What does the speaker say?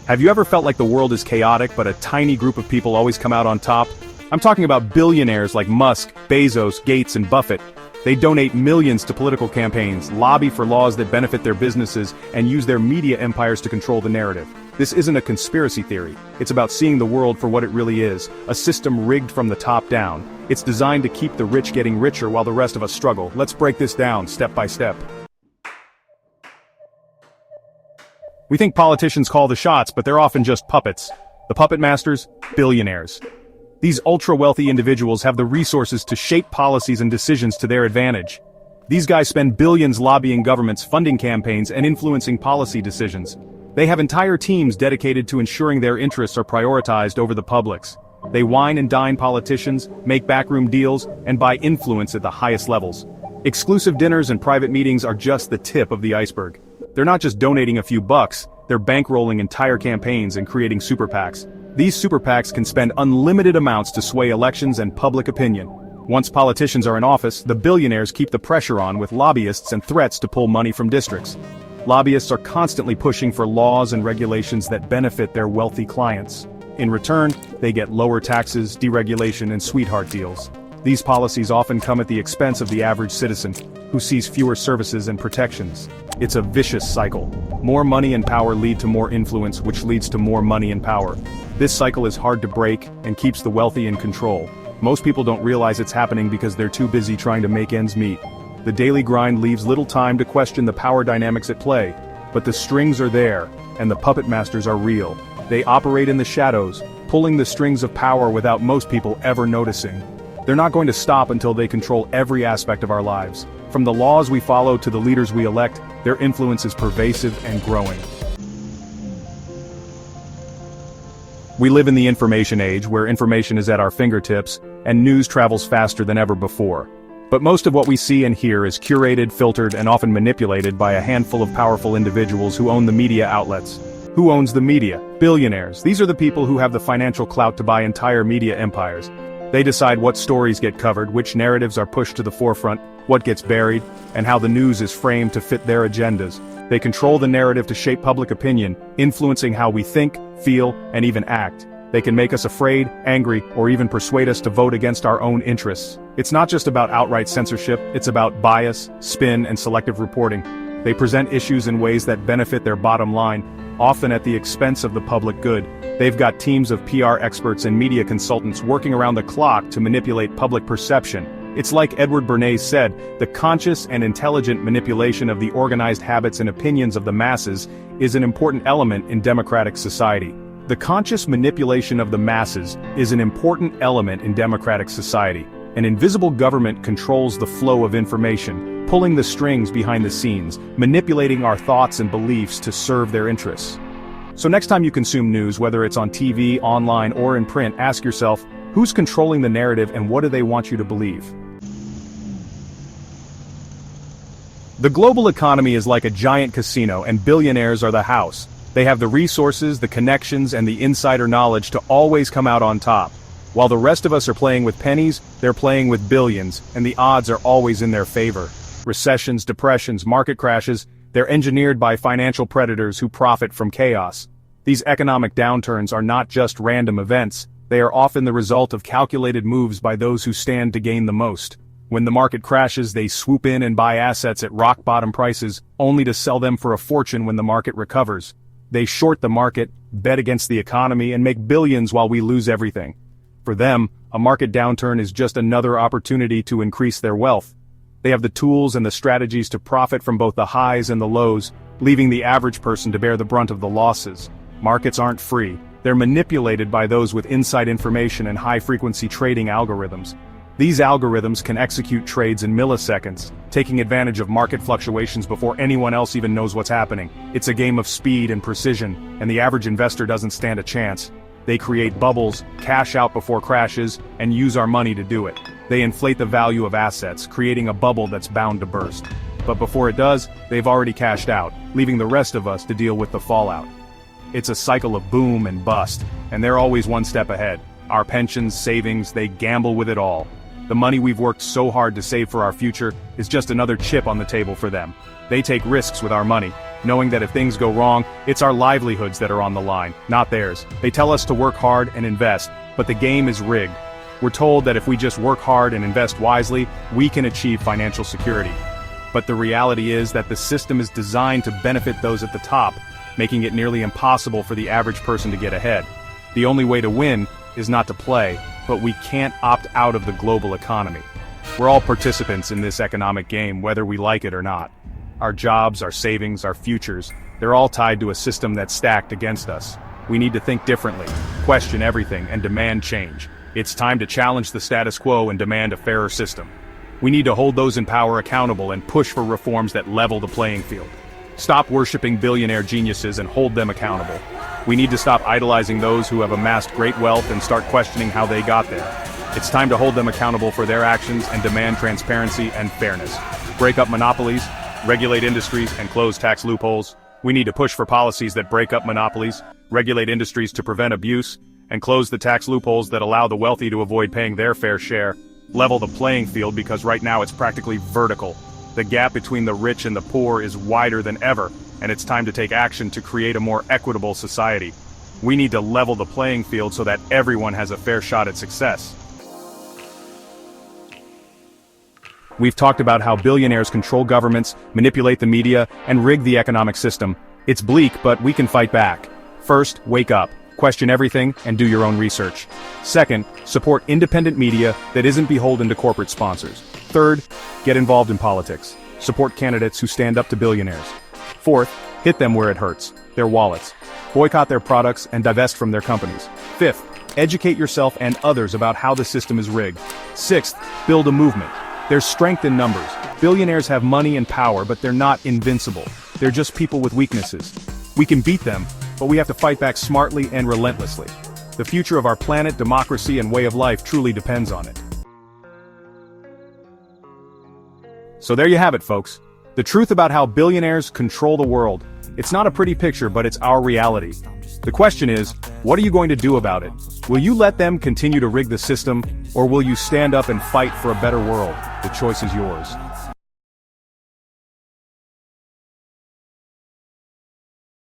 Have you ever felt like the world is chaotic but a tiny group of people always come out on top? I'm talking about billionaires like Musk, Bezos, Gates, and Buffett. They donate millions to political campaigns, lobby for laws that benefit their businesses, and use their media empires to control the narrative. This isn't a conspiracy theory. It's about seeing the world for what it really is, a system rigged from the top down. It's designed to keep the rich getting richer while the rest of us struggle. Let's break this down step by step. We think politicians call the shots, but they're often just puppets. The puppet masters? Billionaires. These ultra-wealthy individuals have the resources to shape policies and decisions to their advantage. These guys spend billions lobbying governments, funding campaigns, and influencing policy decisions. They have entire teams dedicated to ensuring their interests are prioritized over the public's. They wine and dine politicians, make backroom deals, and buy influence at the highest levels. Exclusive dinners and private meetings are just the tip of the iceberg. They're not just donating a few bucks, they're bankrolling entire campaigns and creating super PACs. These super PACs can spend unlimited amounts to sway elections and public opinion. Once politicians are in office, the billionaires keep the pressure on with lobbyists and threats to pull money from districts. Lobbyists are constantly pushing for laws and regulations that benefit their wealthy clients. In return, they get lower taxes, deregulation, and sweetheart deals. These policies often come at the expense of the average citizen, who sees fewer services and protections. It's a vicious cycle. More money and power lead to more influence, which leads to more money and power. This cycle is hard to break and keeps the wealthy in control. Most people don't realize it's happening because they're too busy trying to make ends meet. The daily grind leaves little time to question the power dynamics at play. But the strings are there, and the puppet masters are real. They operate in the shadows, pulling the strings of power without most people ever noticing. They're not going to stop until they control every aspect of our lives. From the laws we follow to the leaders we elect, their influence is pervasive and growing. We live in the information age where information is at our fingertips, and news travels faster than ever before. But most of what we see and hear is curated, filtered, and often manipulated by a handful of powerful individuals who own the media outlets. Who owns the media? Billionaires. These are the people who have the financial clout to buy entire media empires. They decide what stories get covered, which narratives are pushed to the forefront, what gets buried, and how the news is framed to fit their agendas. They control the narrative to shape public opinion, influencing how we think, feel, and even act. They can make us afraid, angry, or even persuade us to vote against our own interests. It's not just about outright censorship, it's about bias, spin, and selective reporting. They present issues in ways that benefit their bottom line, often at the expense of the public good. They've got teams of PR experts and media consultants working around the clock to manipulate public perception. It's like Edward Bernays said, the conscious and intelligent manipulation of the organized habits and opinions of the masses is an important element in democratic society. The conscious manipulation of the masses is an important element in democratic society. An invisible government controls the flow of information, pulling the strings behind the scenes, manipulating our thoughts and beliefs to serve their interests. So next time you consume news, whether it's on TV, online, or in print, ask yourself, who's controlling the narrative and what do they want you to believe? The global economy is like a giant casino, and billionaires are the house. They have the resources, the connections, and the insider knowledge to always come out on top. While the rest of us are playing with pennies, they're playing with billions, and the odds are always in their favor. Recessions, depressions, market crashes, they're engineered by financial predators who profit from chaos. These economic downturns are not just random events, they are often the result of calculated moves by those who stand to gain the most. When the market crashes, they swoop in and buy assets at rock-bottom prices, only to sell them for a fortune when the market recovers. They short the market, bet against the economy, and make billions while we lose everything. For them, a market downturn is just another opportunity to increase their wealth. They have the tools and the strategies to profit from both the highs and the lows, leaving the average person to bear the brunt of the losses. Markets aren't free. They're manipulated by those with inside information and high-frequency trading algorithms. These algorithms can execute trades in milliseconds, taking advantage of market fluctuations before anyone else even knows what's happening. It's a game of speed and precision, and the average investor doesn't stand a chance. They create bubbles, cash out before crashes, and use our money to do it. They inflate the value of assets, creating a bubble that's bound to burst. But before it does, they've already cashed out, leaving the rest of us to deal with the fallout. It's a cycle of boom and bust, and they're always one step ahead. Our pensions, savings, they gamble with it all. The money we've worked so hard to save for our future is just another chip on the table for them. They take risks with our money, knowing that if things go wrong, it's our livelihoods that are on the line, not theirs. They tell us to work hard and invest, but the game is rigged. We're told that if we just work hard and invest wisely, we can achieve financial security. But the reality is that the system is designed to benefit those at the top, making it nearly impossible for the average person to get ahead. The only way to win is not to play, but we can't opt out of the global economy. We're all participants in this economic game, whether we like it or not. Our jobs, our savings, our futures, they're all tied to a system that's stacked against us. We need to think differently, question everything, and demand change. It's time to challenge the status quo and demand a fairer system. We need to hold those in power accountable and push for reforms that level the playing field. Stop worshiping billionaire geniuses and hold them accountable. We need to stop idolizing those who have amassed great wealth and start questioning how they got there. It's time to hold them accountable for their actions and demand transparency and fairness. Break up monopolies, regulate industries, and close tax loopholes. We need to push for policies that break up monopolies, regulate industries to prevent abuse, and close the tax loopholes that allow the wealthy to avoid paying their fair share. Level the playing field because right now it's practically vertical. The gap between the rich and the poor is wider than ever, and it's time to take action to create a more equitable society. We need to level the playing field so that everyone has a fair shot at success. We've talked about how billionaires control governments, manipulate the media, and rig the economic system. It's bleak, but we can fight back. First, wake up, question everything, and do your own research. Second, support independent media that isn't beholden to corporate sponsors. Third, get involved in politics. Support candidates who stand up to billionaires. Fourth, hit them where it hurts, their wallets. Boycott their products and divest from their companies. Fifth, educate yourself and others about how the system is rigged. Sixth, build a movement. There's strength in numbers. Billionaires have money and power, but they're not invincible. They're just people with weaknesses. We can beat them, but we have to fight back smartly and relentlessly. The future of our planet, democracy, and way of life truly depends on it. So there you have it, folks. The truth about how billionaires control the world. It's not a pretty picture, but it's our reality. The question is, what are you going to do about it? Will you let them continue to rig the system, or will you stand up and fight for a better world? The choice is yours.